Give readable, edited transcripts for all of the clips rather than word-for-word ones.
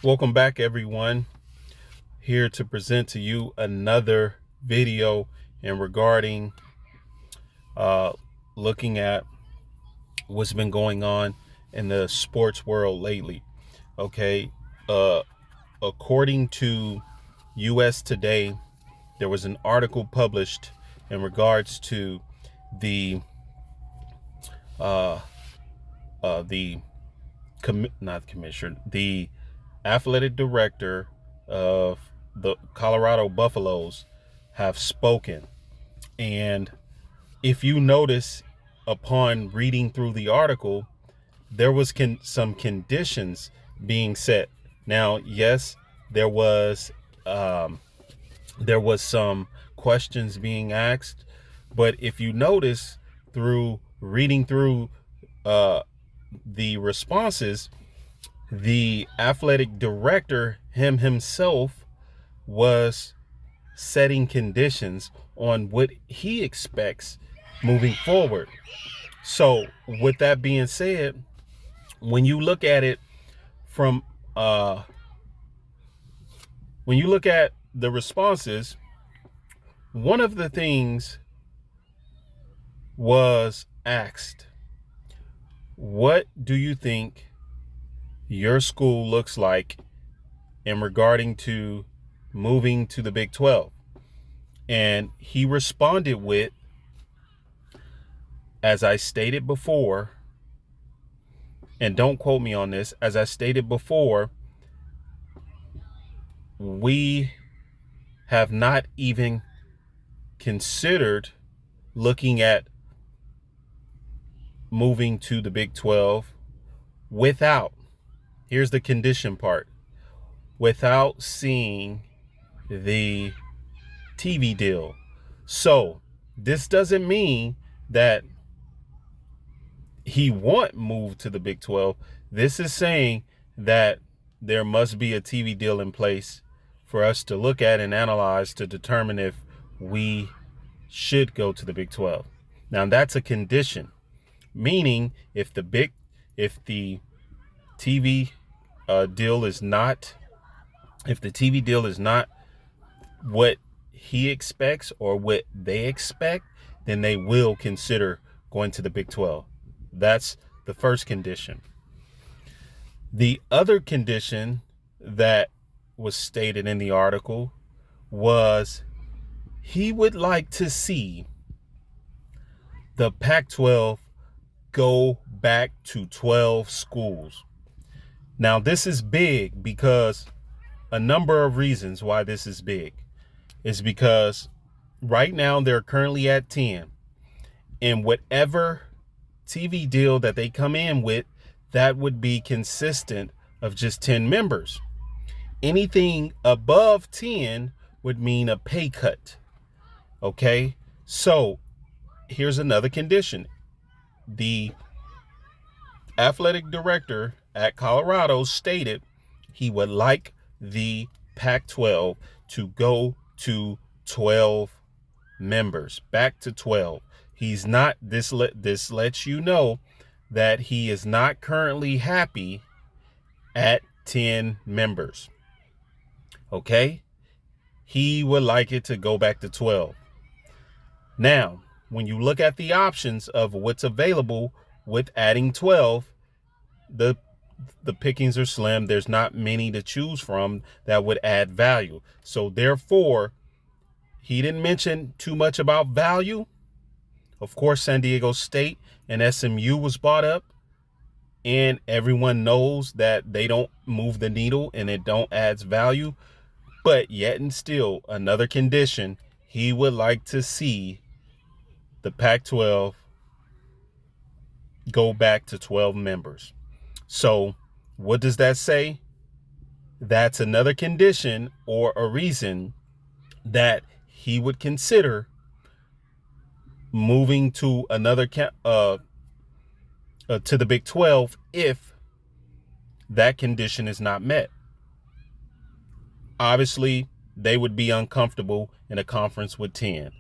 Welcome back, everyone. Here to present to you another video in regarding uh, looking at what's been going on in the sports world lately. Okay, uh, according to U.S. Today, there was an article published in regards to the uh, the not commissioner, the athletic director of the Colorado Buffaloes have spoken. And if you notice upon reading through the article, there was some conditions being set. Now, yes, there was um, there was some questions being asked, but if you notice through reading through uh, the responses, the athletic director himself was setting conditions on what he expects moving forward. So, with that being said, when you look at it from when you look at the responses, one of the things was asked, what do you think your school looks like in regarding to moving to the Big 12? And he responded with, as I stated before, and don't quote me on this, as I stated before, we have not even considered looking at moving to the Big 12 without, here's the condition part, without seeing the TV deal. So this doesn't mean that he won't move to the Big 12. This is saying that there must be a TV deal in place for us to look at and analyze to determine if we should go to the Big 12. Now that's a condition, meaning if the TV deal is not, if the TV deal is not what he expects or what they expect, then they will consider going to the Big 12. That's the first condition. The other condition that was stated in the article was he would like to see the Pac-12 go back to 12 schools. Now, this is big because a number of reasons why this is big is because right now they're currently at 10, and whatever TV deal that they come in with, that would be consistent of just 10 members. Anything above 10 would mean a pay cut. Okay, so here's another condition. The athletic director at Colorado stated he would like the Pac-12 to go to 12 members, back to 12. He's not, this lets you know that he is not currently happy at 10 members. Okay? He would like it to go back to 12. Now, when you look at the options of what's available with adding 12, the pickings are slim. There's not many to choose from that would add value. So therefore, he didn't mention too much about value. Of course, San Diego State and SMU was brought up, and everyone knows that they don't move the needle and it don't adds value. But yet and still, another condition, he would like to see the Pac-12 go back to 12 members. So what does that say? That's another condition or a reason that he would consider moving to another to the Big 12 if that condition is not met. Obviously, they would be uncomfortable in a conference with 10.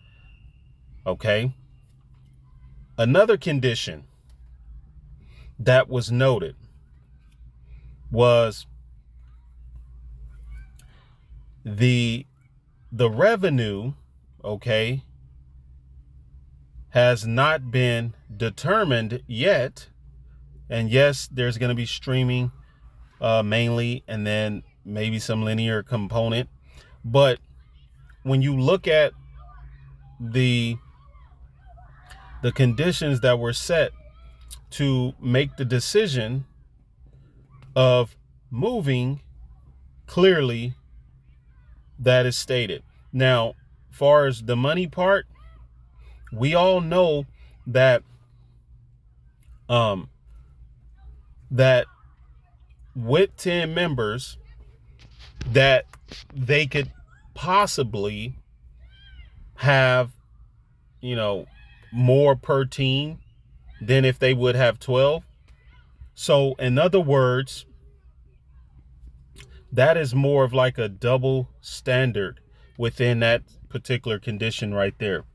Okay? Another condition that was noted was the revenue, okay, has not been determined yet. And yes, there's going to be streaming mainly, and then maybe some linear component. But when you look at the conditions that were set to make the decision of moving, clearly that is stated. Now, far as the money part, we all know that that with 10 members, that they could possibly have, more per team than if they would have 12. So in other words, that is more of like a double standard within that particular condition right there.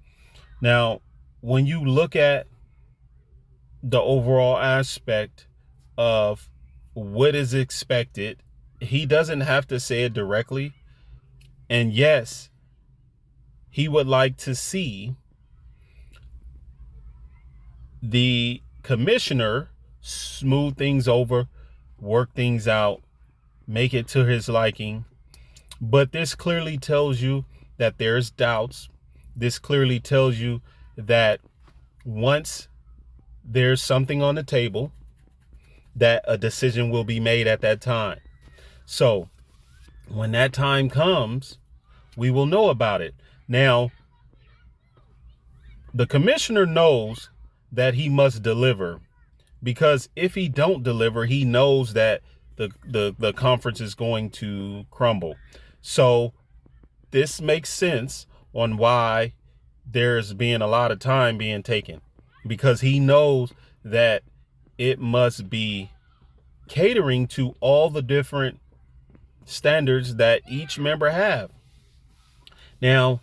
Now, when you look at the overall aspect of what is expected, he doesn't have to say it directly. And yes, he would like to see the commissioner smooth things over, work things out, make it to his liking. But this clearly tells you that there's doubts. This clearly tells you that once there's something on the table, that a decision will be made at that time. So when that time comes, we will know about it. Now, the commissioner knows that he must deliver, because if he don't deliver, he knows that the conference is going to crumble. So this makes sense on why there's being a lot of time being taken, because he knows that it must be catering to all the different standards that each member have. Now,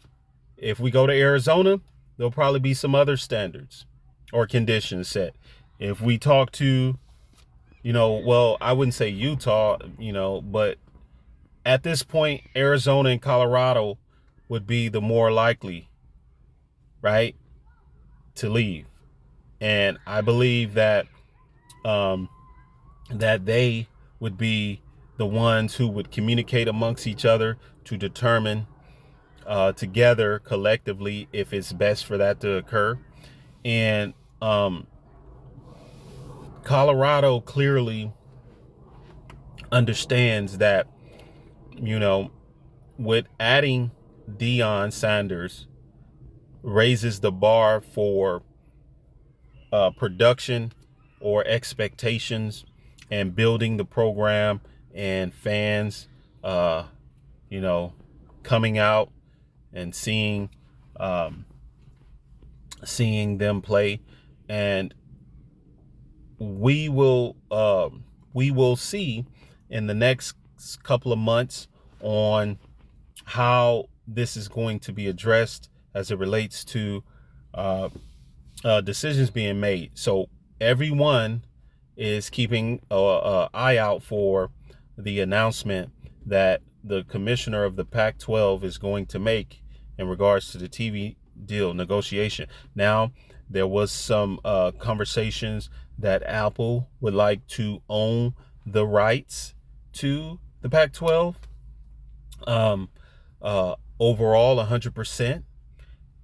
if we go to Arizona, there'll probably be some other standards or conditions set. If we talk to, well, I wouldn't say Utah, but at this point, Arizona and Colorado would be the more likely, right, to leave. And I believe that that they would be the ones who would communicate amongst each other to determine together collectively if it's best for that to occur. And Colorado clearly understands that, with adding Deion Sanders raises the bar for production or expectations and building the program and fans, coming out and seeing them play. And we will see in the next couple of months on how this is going to be addressed as it relates to decisions being made. So everyone is keeping an eye out for the announcement that the commissioner of the Pac-12 is going to make in regards to the TV deal negotiation. Now, there was some conversations that Apple would like to own the rights to the Pac-12 overall 100%.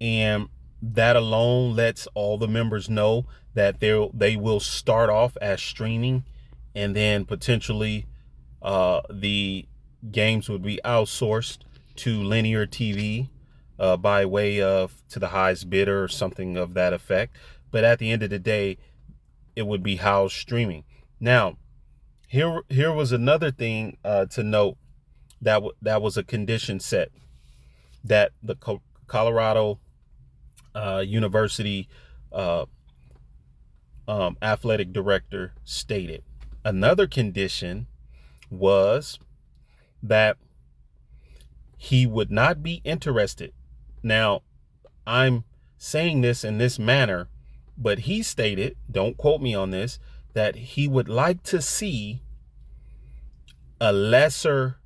And that alone lets all the members know that they will start off as streaming, and then potentially the games would be outsourced to linear TV by way of to the highest bidder or something of that effect. But at the end of the day, it would be housed streaming. Now, here was another thing to note that was a condition set that the Colorado University athletic director stated. Another condition was that he would not be interested. Now, I'm saying this in this manner, but he stated, don't quote me on this, that he would like to see a lesser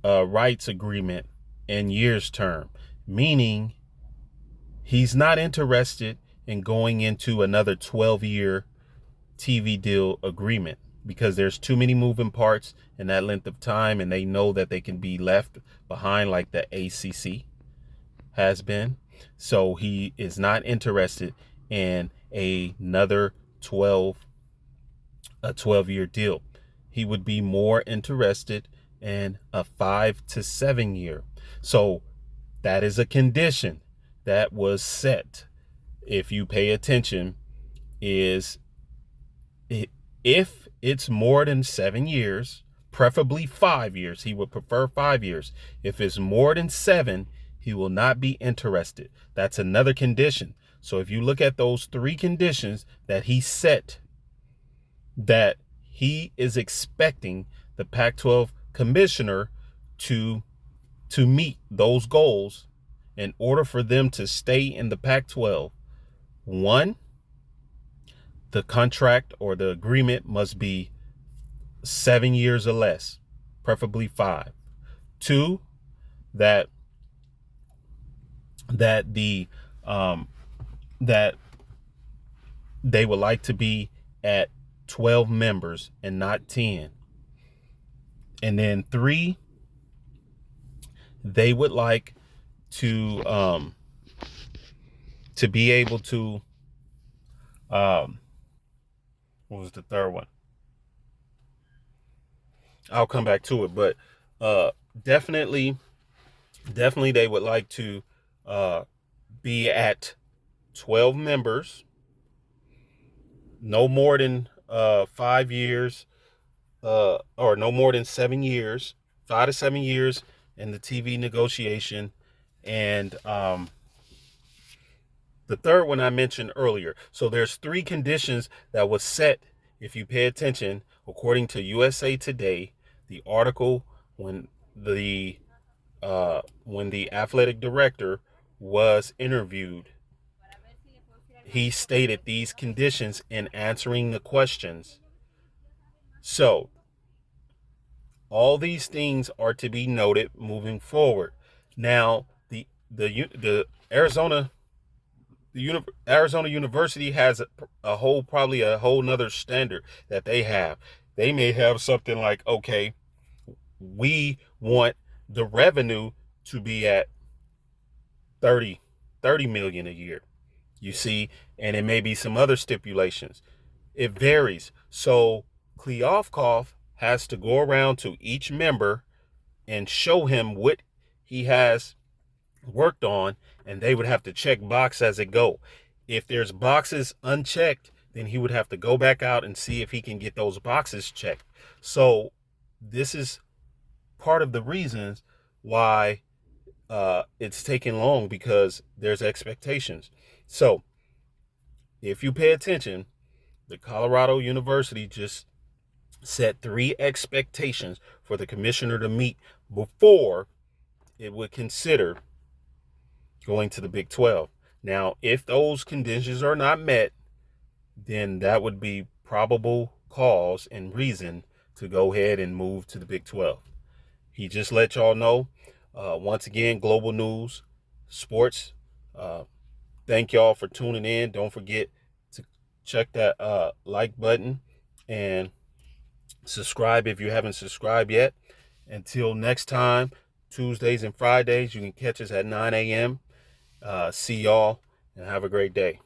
rights agreement in years term, meaning he's not interested in going into another 12-year TV deal agreement because there's too many moving parts in that length of time, and they know that they can be left behind like the ACC has been. So he is not interested in another 12-year deal. He would be more interested in a 5 to 7 year. So that is a condition that was set. If you pay attention, is if it's more than 7 years, preferably 5 years, he would prefer 5 years. If it's more than 7, he will not be interested. That's another condition. So if you look at those 3 conditions that he set, that he is expecting the Pac-12 commissioner to meet those goals in order for them to stay in the Pac-12. 1, the contract or the agreement must be 7 years or less, preferably 5. 2, that the that they would like to be at 12 members and not 10. And then 3, they would like to be able to what was the third one? I'll come back to it, but definitely they would like to be at 12 members, no more than 5 years, or no more than 7 years, 5 to 7 years in the TV negotiation. And the third one I mentioned earlier. So there's 3 conditions that was set, if you pay attention, according to USA Today, the article when the athletic director was interviewed. He stated these conditions in answering the questions. So all these things are to be noted moving forward. Now, the Arizona University has probably a whole nother standard that they have. They may have something like, okay, we want the revenue to be at 30 million a year, you see, and it may be some other stipulations. It varies. So Kliavkoff has to go around to each member and show him what he has worked on, and they would have to check box as it go. If there's boxes unchecked, then he would have to go back out and see if he can get those boxes checked. So this is part of the reasons why it's taking long, because there's expectations. So if you pay attention, the Colorado University just set 3 expectations for the commissioner to meet before it would consider going to the Big 12. Now, if those conditions are not met, then that would be probable cause and reason to go ahead and move to the Big 12. He just let y'all know. Once again, Global News Sports. Thank y'all for tuning in. Don't forget to check that like button and subscribe if you haven't subscribed yet. Until next time, Tuesdays and Fridays, you can catch us at 9 a.m. See y'all and have a great day.